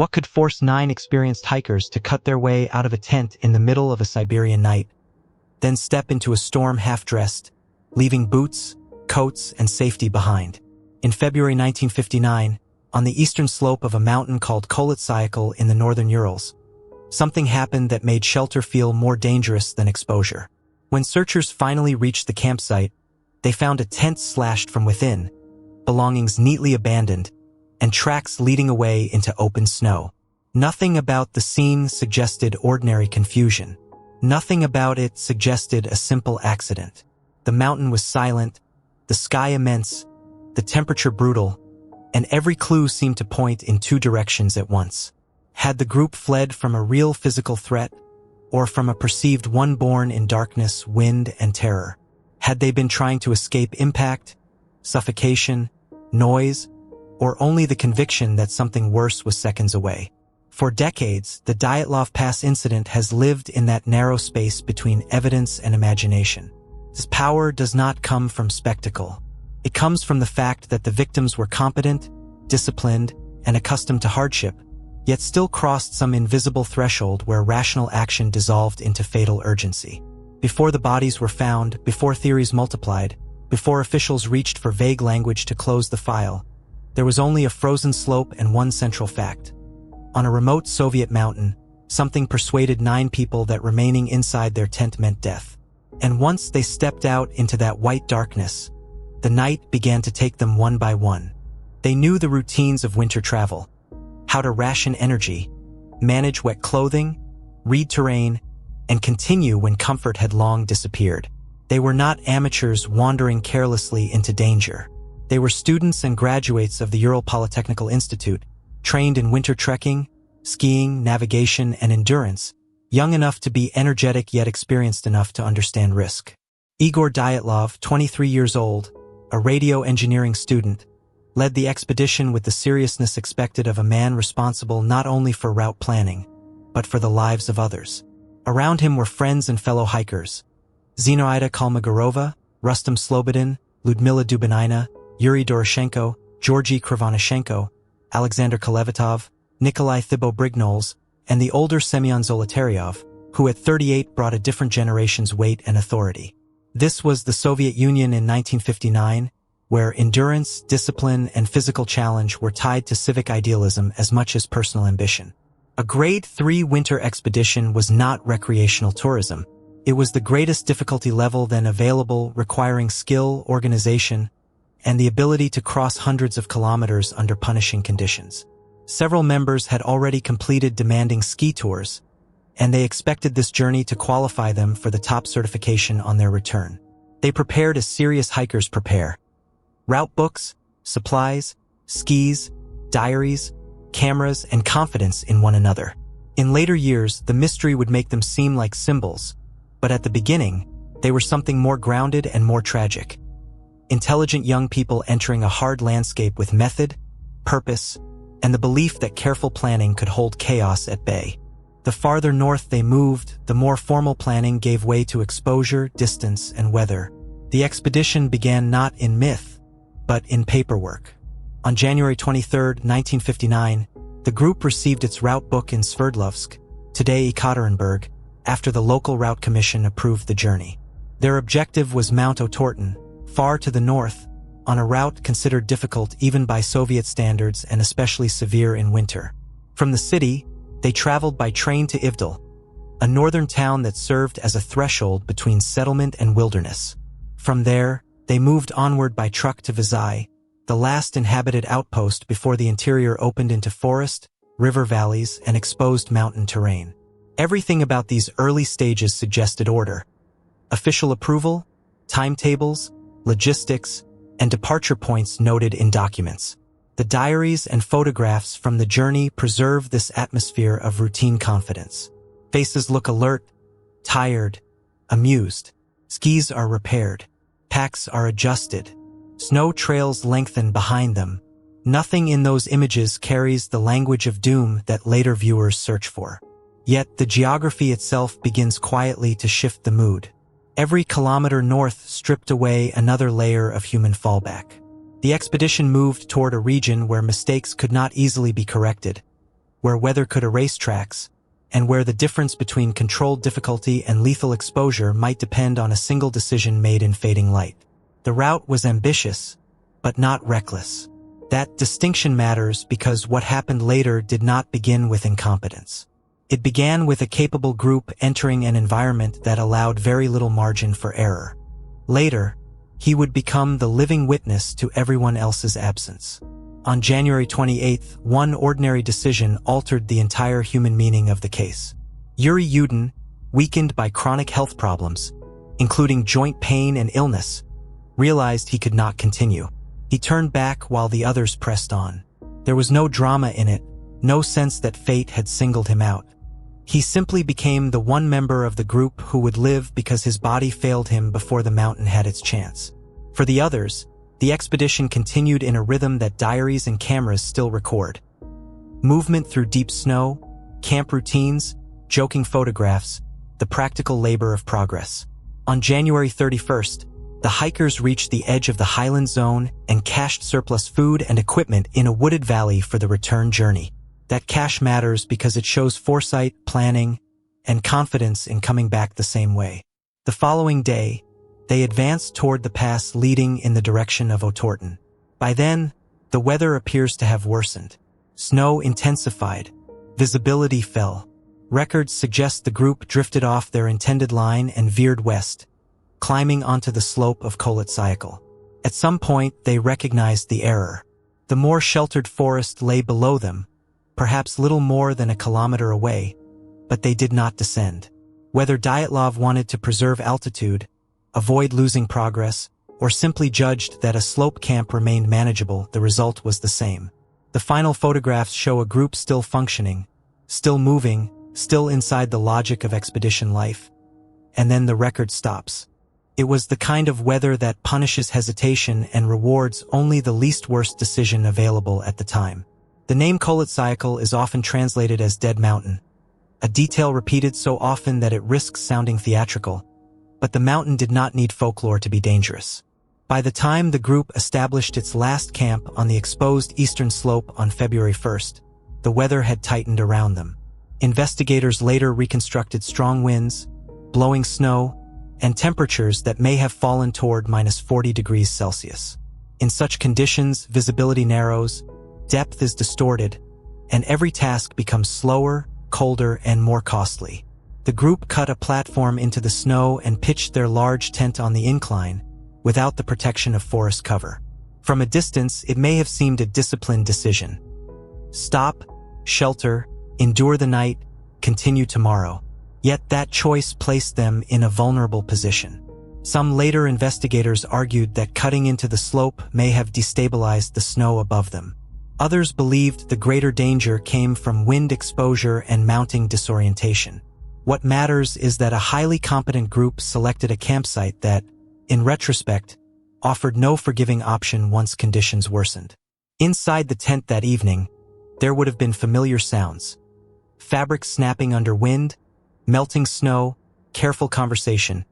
What could force 9 experienced hikers to cut their way out of a tent in the middle of a Siberian night, then step into a storm half-dressed, leaving boots, coats, and safety behind? In February 1959, on the eastern slope of a mountain called Kolotsyakhl in the northern Urals, something happened that made shelter feel more dangerous than exposure. When searchers finally reached the campsite, they found a tent slashed from within, belongings neatly abandoned, and tracks leading away into open snow. Nothing about the scene suggested ordinary confusion. Nothing about it suggested a simple accident. The mountain was silent, the sky immense, the temperature brutal, and every clue seemed to point in 2 directions at once. Had the group fled from a real physical threat, or from a perceived one born in darkness, wind, and terror? Had they been trying to escape impact, suffocation, noise, or only the conviction that something worse was seconds away? For decades, the Dyatlov Pass Incident has lived in that narrow space between evidence and imagination. This power does not come from spectacle. It comes from the fact that the victims were competent, disciplined, and accustomed to hardship, yet still crossed some invisible threshold where rational action dissolved into fatal urgency. Before the bodies were found, before theories multiplied, before officials reached for vague language to close the file, there was only a frozen slope and one central fact. On a remote Soviet mountain, something persuaded 9 people that remaining inside their tent meant death. And once they stepped out into that white darkness, the night began to take them one by one. They knew the routines of winter travel: how to ration energy, manage wet clothing, read terrain, and continue when comfort had long disappeared. They were not amateurs wandering carelessly into danger. They were students and graduates of the Ural Polytechnical Institute, trained in winter trekking, skiing, navigation, and endurance, young enough to be energetic yet experienced enough to understand risk. Igor Dyatlov, 23 years old, a radio engineering student, led the expedition with the seriousness expected of a man responsible not only for route planning, but for the lives of others. Around him were friends and fellow hikers: Zinaida Kalmogorova, Rustam Slobodin, Ludmila Dubinina, Yuri Doroshenko, Georgy Krivonashenko, Alexander Kolevatov, Nikolai Thibault-Brignoles, and the older Semyon Zolotaryov, who at 38 brought a different generation's weight and authority. This was the Soviet Union in 1959, where endurance, discipline, and physical challenge were tied to civic idealism as much as personal ambition. A Grade 3 winter expedition was not recreational tourism. It was the greatest difficulty level then available, requiring skill, organization, and the ability to cross hundreds of kilometers under punishing conditions. Several members had already completed demanding ski tours, and they expected this journey to qualify them for the top certification on their return. They prepared as serious hikers prepare: route books, supplies, skis, diaries, cameras, and confidence in one another. In later years, the mystery would make them seem like symbols, but at the beginning, they were something more grounded and more tragic. Intelligent young people entering a hard landscape with method, purpose, and the belief that careful planning could hold chaos at bay. The farther north they moved, the more formal planning gave way to exposure, distance, and weather. The expedition began not in myth, but in paperwork. On January 23, 1959, the group received its route book in Sverdlovsk, today Ekaterinburg, after the local route commission approved the journey. Their objective was Mount Otorten, far to the north, on a route considered difficult even by Soviet standards and especially severe in winter. From the city, they traveled by train to Ivdel, a northern town that served as a threshold between settlement and wilderness. From there, they moved onward by truck to Vizhai, the last inhabited outpost before the interior opened into forest, river valleys, and exposed mountain terrain. Everything about these early stages suggested order: official approval, timetables, logistics, and departure points noted in documents. The diaries and photographs from the journey preserve this atmosphere of routine confidence. Faces look alert, tired, amused. Skis are repaired. Packs are adjusted. Snow trails lengthen behind them. Nothing in those images carries the language of doom that later viewers search for. Yet the geography itself begins quietly to shift the mood. Every kilometer north stripped away another layer of human fallback. The expedition moved toward a region where mistakes could not easily be corrected, where weather could erase tracks, and where the difference between controlled difficulty and lethal exposure might depend on a single decision made in fading light. The route was ambitious, but not reckless. That distinction matters because what happened later did not begin with incompetence. It began with a capable group entering an environment that allowed very little margin for error. Later, he would become the living witness to everyone else's absence. On January 28th, one ordinary decision altered the entire human meaning of the case. Yuri Yudin, weakened by chronic health problems, including joint pain and illness, realized he could not continue. He turned back while the others pressed on. There was no drama in it, no sense that fate had singled him out. He simply became the one member of the group who would live because his body failed him before the mountain had its chance. For the others, the expedition continued in a rhythm that diaries and cameras still record. Movement through deep snow, camp routines, joking photographs, the practical labor of progress. On January 31st, the hikers reached the edge of the highland zone and cached surplus food and equipment in a wooded valley for the return journey. That cache matters because it shows foresight, planning, and confidence in coming back the same way. The following day, they advanced toward the pass leading in the direction of Otorten. By then, the weather appears to have worsened. Snow intensified. Visibility fell. Records suggest the group drifted off their intended line and veered west, climbing onto the slope of Koletsyakal. At some point, they recognized the error. The more sheltered forest lay below them, perhaps little more than a kilometer away, but they did not descend. Whether Dyatlov wanted to preserve altitude, avoid losing progress, or simply judged that a slope camp remained manageable, the result was the same. The final photographs show a group still functioning, still moving, still inside the logic of expedition life. And then the record stops. It was the kind of weather that punishes hesitation and rewards only the least worst decision available at the time. The name Koletsyakal is often translated as Dead Mountain, a detail repeated so often that it risks sounding theatrical, but the mountain did not need folklore to be dangerous. By the time the group established its last camp on the exposed eastern slope on February 1st, the weather had tightened around them. Investigators later reconstructed strong winds, blowing snow, and temperatures that may have fallen toward -40 degrees Celsius. In such conditions, visibility narrows, depth is distorted, and every task becomes slower, colder, and more costly. The group cut a platform into the snow and pitched their large tent on the incline, without the protection of forest cover. From a distance, it may have seemed a disciplined decision. Stop, shelter, endure the night, continue tomorrow. Yet that choice placed them in a vulnerable position. Some later investigators argued that cutting into the slope may have destabilized the snow above them. Others believed the greater danger came from wind exposure and mounting disorientation. What matters is that a highly competent group selected a campsite that, in retrospect, offered no forgiving option once conditions worsened. Inside the tent that evening, there would have been familiar sounds. Fabric snapping under wind, melting snow, careful conversation,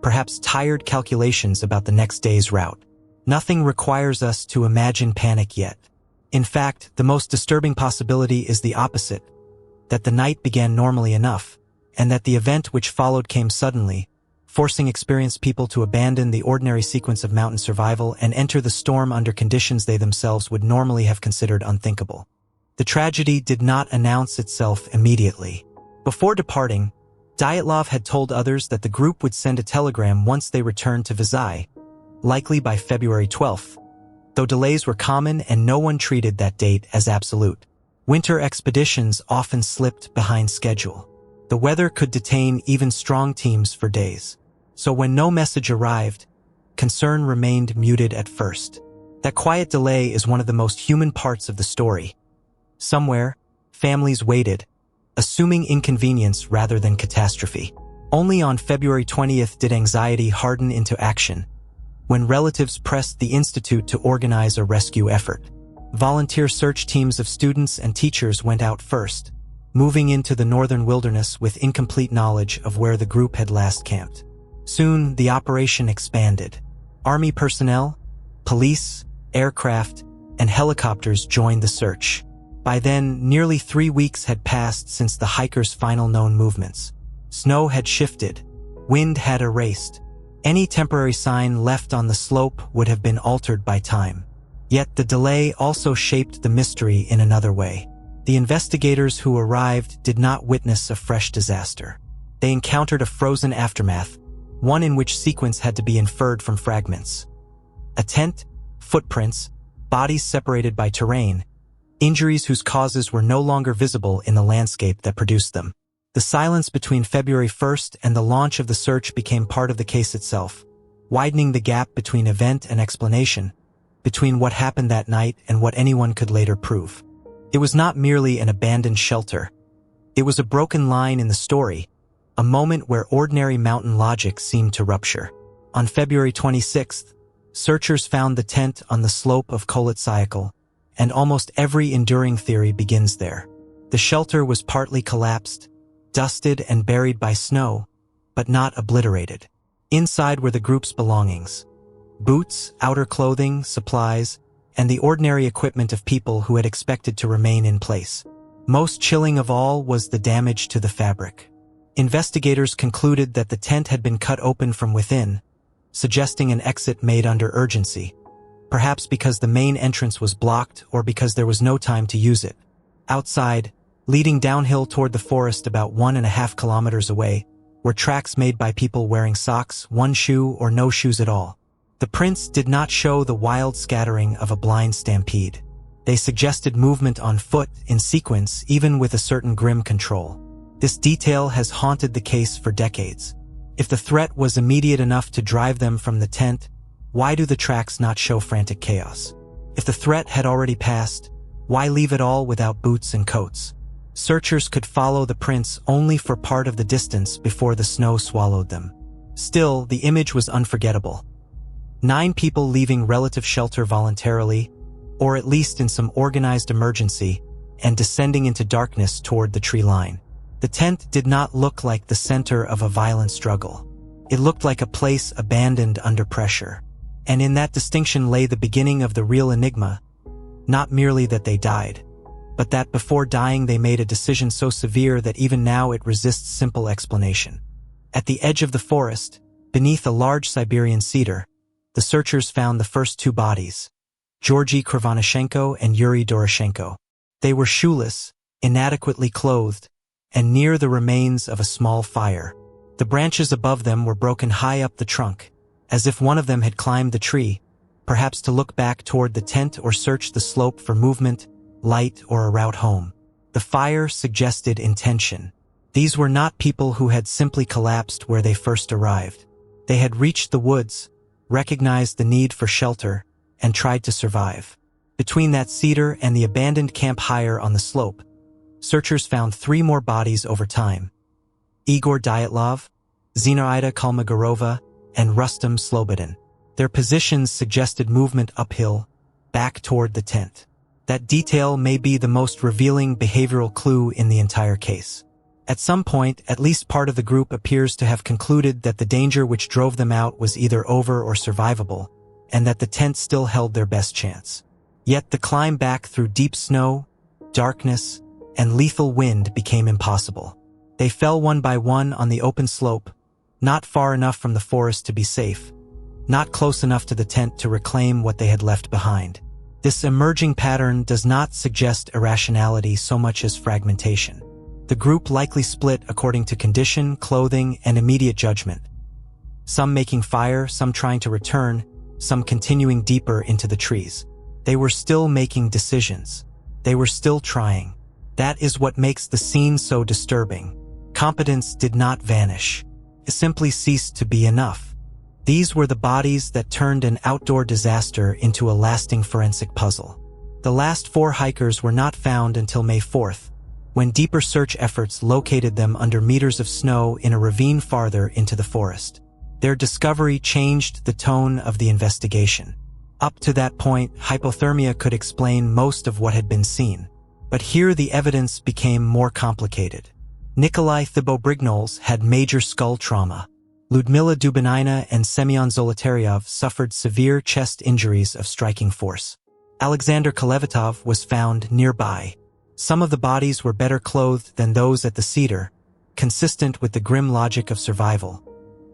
perhaps tired calculations about the next day's route. Nothing requires us to imagine panic yet. In fact, the most disturbing possibility is the opposite, that the night began normally enough, and that the event which followed came suddenly, forcing experienced people to abandon the ordinary sequence of mountain survival and enter the storm under conditions they themselves would normally have considered unthinkable. The tragedy did not announce itself immediately. Before departing, Dyatlov had told others that the group would send a telegram once they returned to Vizhai, likely by February 12th, though delays were common and no one treated that date as absolute. Winter expeditions often slipped behind schedule. The weather could detain even strong teams for days. So when no message arrived, concern remained muted at first. That quiet delay is one of the most human parts of the story. Somewhere, families waited, assuming inconvenience rather than catastrophe. Only on February 20th did anxiety harden into action, when relatives pressed the institute to organize a rescue effort. Volunteer search teams of students and teachers went out first, moving into the northern wilderness with incomplete knowledge of where the group had last camped. Soon, the operation expanded. Army personnel, police, aircraft, and helicopters joined the search. By then, nearly 3 weeks had passed since the hikers' final known movements. Snow had shifted. Wind had erased. Any temporary sign left on the slope would have been altered by time. Yet the delay also shaped the mystery in another way. The investigators who arrived did not witness a fresh disaster. They encountered a frozen aftermath, one in which sequence had to be inferred from fragments. A tent, footprints, bodies separated by terrain, injuries whose causes were no longer visible in the landscape that produced them. The silence between February 1st and the launch of the search became part of the case itself, widening the gap between event and explanation, between what happened that night and what anyone could later prove. It was not merely an abandoned shelter. It was a broken line in the story, a moment where ordinary mountain logic seemed to rupture. On February 26th, searchers found the tent on the slope of Koletsyakal, and almost every enduring theory begins there. The shelter was partly collapsed, dusted and buried by snow, but not obliterated. Inside were the group's belongings: boots, outer clothing, supplies, and the ordinary equipment of people who had expected to remain in place. Most chilling of all was the damage to the fabric. Investigators concluded that the tent had been cut open from within, suggesting an exit made under urgency, perhaps because the main entrance was blocked or because there was no time to use it. Outside, leading downhill toward the forest about 1.5 kilometers away, were tracks made by people wearing socks, one shoe, or no shoes at all. The prints did not show the wild scattering of a blind stampede. They suggested movement on foot in sequence, even with a certain grim control. This detail has haunted the case for decades. If the threat was immediate enough to drive them from the tent, why do the tracks not show frantic chaos? If the threat had already passed, why leave it all without boots and coats? Searchers could follow the prints only for part of the distance before the snow swallowed them. Still, the image was unforgettable. 9 people leaving relative shelter voluntarily, or at least in some organized emergency, and descending into darkness toward the tree line. The tent did not look like the center of a violent struggle. It looked like a place abandoned under pressure. And in that distinction lay the beginning of the real enigma, not merely that they died, but that before dying they made a decision so severe that even now it resists simple explanation. At the edge of the forest, beneath a large Siberian cedar, the searchers found the first 2 bodies, Georgy Krivonyshenko and Yuri Doroshenko. They were shoeless, inadequately clothed, and near the remains of a small fire. The branches above them were broken high up the trunk, as if one of them had climbed the tree, perhaps to look back toward the tent or search the slope for movement, light, or a route home. The fire suggested intention. These were not people who had simply collapsed where they first arrived. They had reached the woods, recognized the need for shelter, and tried to survive. Between that cedar and the abandoned camp higher on the slope, searchers found 3 more bodies over time: Igor Dyatlov, Zinaida Kalmogorova, and Rustam Slobodin. Their positions suggested movement uphill, back toward the tent. That detail may be the most revealing behavioral clue in the entire case. At some point, at least part of the group appears to have concluded that the danger which drove them out was either over or survivable, and that the tent still held their best chance. Yet the climb back through deep snow, darkness, and lethal wind became impossible. They fell one by one on the open slope, not far enough from the forest to be safe, not close enough to the tent to reclaim what they had left behind. This emerging pattern does not suggest irrationality so much as fragmentation. The group likely split according to condition, clothing, and immediate judgment. Some making fire, some trying to return, some continuing deeper into the trees. They were still making decisions. They were still trying. That is what makes the scene so disturbing. Competence did not vanish. It simply ceased to be enough. These were the bodies that turned an outdoor disaster into a lasting forensic puzzle. The last 4 hikers were not found until May 4th, when deeper search efforts located them under meters of snow in a ravine farther into the forest. Their discovery changed the tone of the investigation. Up to that point, hypothermia could explain most of what had been seen. But here the evidence became more complicated. Nikolai Thibeaux-Brignoles had major skull trauma. Ludmila Dubinina and Semyon Zolotaryov suffered severe chest injuries of striking force. Alexander Kolevatov was found nearby. Some of the bodies were better clothed than those at the Cedar, consistent with the grim logic of survival.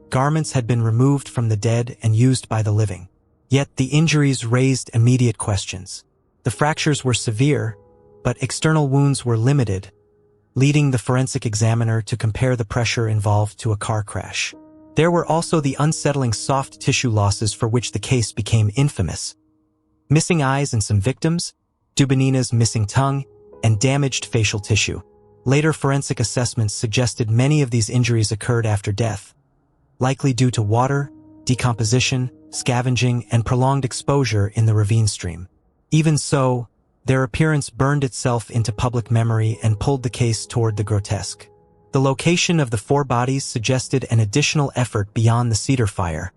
Garments had been removed from the dead and used by the living. Yet the injuries raised immediate questions. The fractures were severe, but external wounds were limited, leading the forensic examiner to compare the pressure involved to a car crash. There were also the unsettling soft tissue losses for which the case became infamous. Missing eyes in some victims, Dubinina's missing tongue, and damaged facial tissue. Later forensic assessments suggested many of these injuries occurred after death, likely due to water, decomposition, scavenging, and prolonged exposure in the ravine stream. Even so, their appearance burned itself into public memory and pulled the case toward the grotesque. The location of the 4 bodies suggested an additional effort beyond the Cedar fire.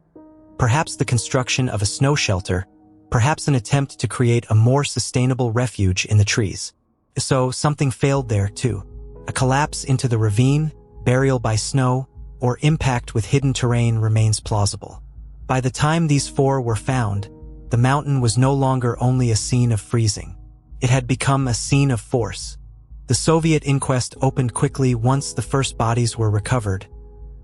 Perhaps the construction of a snow shelter, perhaps an attempt to create a more sustainable refuge in the trees. So something failed there too. A collapse into the ravine, burial by snow, or impact with hidden terrain remains plausible. By the time these 4 were found, the mountain was no longer only a scene of freezing. It had become a scene of force. The Soviet inquest opened quickly once the first bodies were recovered,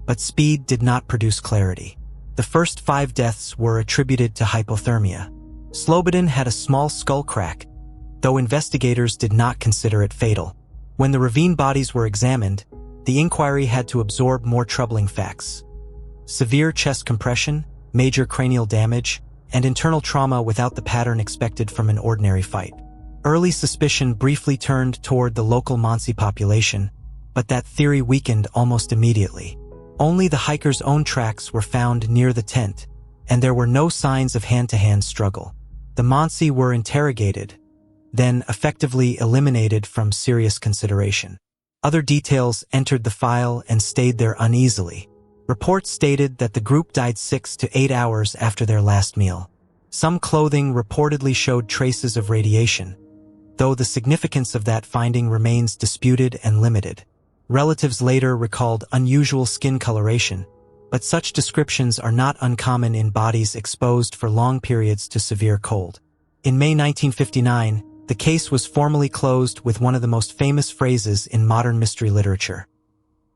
but speed did not produce clarity. The first 5 deaths were attributed to hypothermia. Slobodin had a small skull crack, though investigators did not consider it fatal. When the ravine bodies were examined, the inquiry had to absorb more troubling facts. Severe chest compression, major cranial damage, and internal trauma without the pattern expected from an ordinary fight. Early suspicion briefly turned toward the local Mansi population, but that theory weakened almost immediately. Only the hikers' own tracks were found near the tent, and there were no signs of hand-to-hand struggle. The Mansi were interrogated, then effectively eliminated from serious consideration. Other details entered the file and stayed there uneasily. Reports stated that the group died 6 to 8 hours after their last meal. Some clothing reportedly showed traces of radiation, though the significance of that finding remains disputed and limited. Relatives later recalled unusual skin coloration, but such descriptions are not uncommon in bodies exposed for long periods to severe cold. In May 1959, the case was formally closed with one of the most famous phrases in modern mystery literature.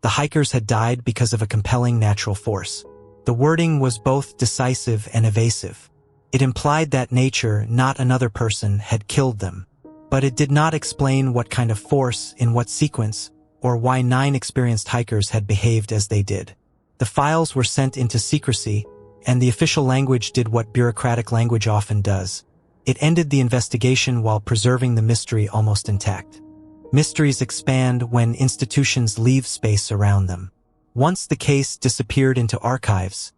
The hikers had died because of a compelling natural force. The wording was both decisive and evasive. It implied that nature, not another person, had killed them. But it did not explain what kind of force, in what sequence, or why 9 experienced hikers had behaved as they did. The files were sent into secrecy, and the official language did what bureaucratic language often does. It ended the investigation while preserving the mystery almost intact. Mysteries expand when institutions leave space around them. Once the case disappeared into archives,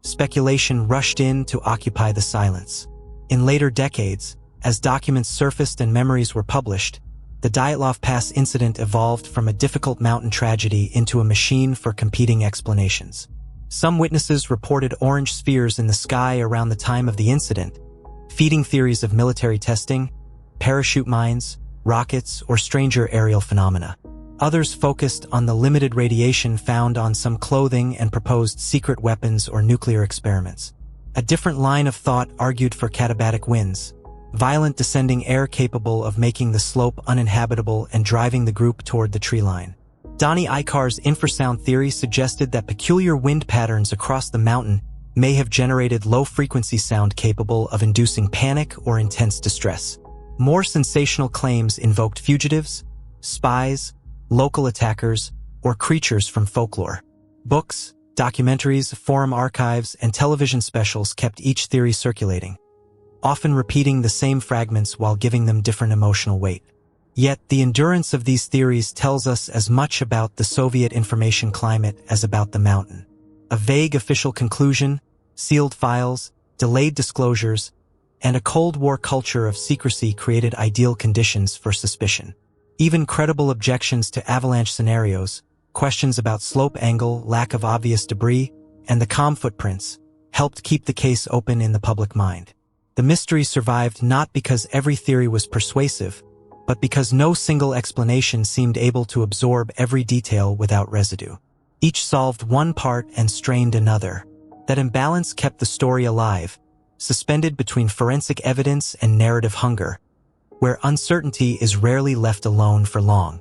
speculation rushed in to occupy the silence. In later decades, as documents surfaced and memories were published, the Dyatlov Pass incident evolved from a difficult mountain tragedy into a machine for competing explanations. Some witnesses reported orange spheres in the sky around the time of the incident, feeding theories of military testing, parachute mines, rockets, or stranger aerial phenomena. Others focused on the limited radiation found on some clothing and proposed secret weapons or nuclear experiments. A different line of thought argued for katabatic winds, violent descending air capable of making the slope uninhabitable and driving the group toward the tree line. Donnie Icar's infrasound theory suggested that peculiar wind patterns across the mountain may have generated low-frequency sound capable of inducing panic or intense distress. More sensational claims invoked fugitives, spies, local attackers, or creatures from folklore. Books, documentaries, forum archives, and television specials kept each theory circulating, often repeating the same fragments while giving them different emotional weight. Yet the endurance of these theories tells us as much about the Soviet information climate as about the mountain. A vague official conclusion, sealed files, delayed disclosures, and a Cold War culture of secrecy created ideal conditions for suspicion. Even credible objections to avalanche scenarios, questions about slope angle, lack of obvious debris, and the calm footprints, helped keep the case open in the public mind. The mystery survived not because every theory was persuasive, but because no single explanation seemed able to absorb every detail without residue. Each solved one part and strained another. That imbalance kept the story alive, suspended between forensic evidence and narrative hunger, where uncertainty is rarely left alone for long.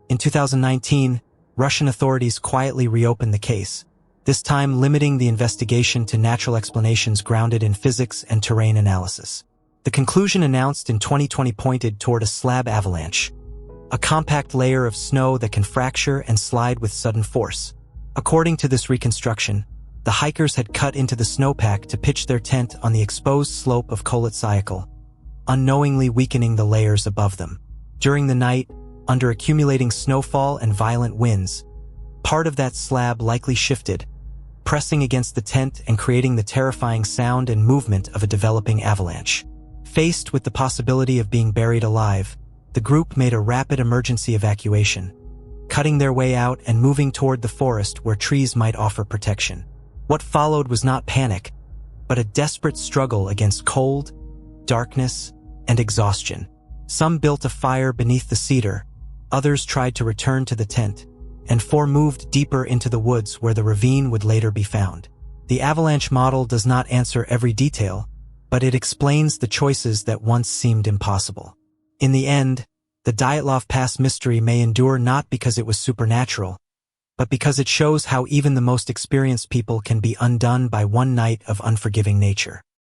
In 2019, Russian authorities quietly reopened the case, this time limiting the investigation to natural explanations grounded in physics and terrain analysis. The conclusion announced in 2020 pointed toward a slab avalanche, a compact layer of snow that can fracture and slide with sudden force. According to this reconstruction, the hikers had cut into the snowpack to pitch their tent on the exposed slope of Koletsyakhl, unknowingly weakening the layers above them. During the night, under accumulating snowfall and violent winds, part of that slab likely shifted, pressing against the tent and creating the terrifying sound and movement of a developing avalanche. Faced with the possibility of being buried alive, the group made a rapid emergency evacuation, cutting their way out and moving toward the forest where trees might offer protection. What followed was not panic, but a desperate struggle against cold, darkness, and exhaustion. Some built a fire beneath the cedar, others tried to return to the tent, and four moved deeper into the woods where the ravine would later be found. The avalanche model does not answer every detail, but it explains the choices that once seemed impossible. In the end, the Dyatlov Pass mystery may endure not because it was supernatural, but because it shows how even the most experienced people can be undone by one night of unforgiving nature.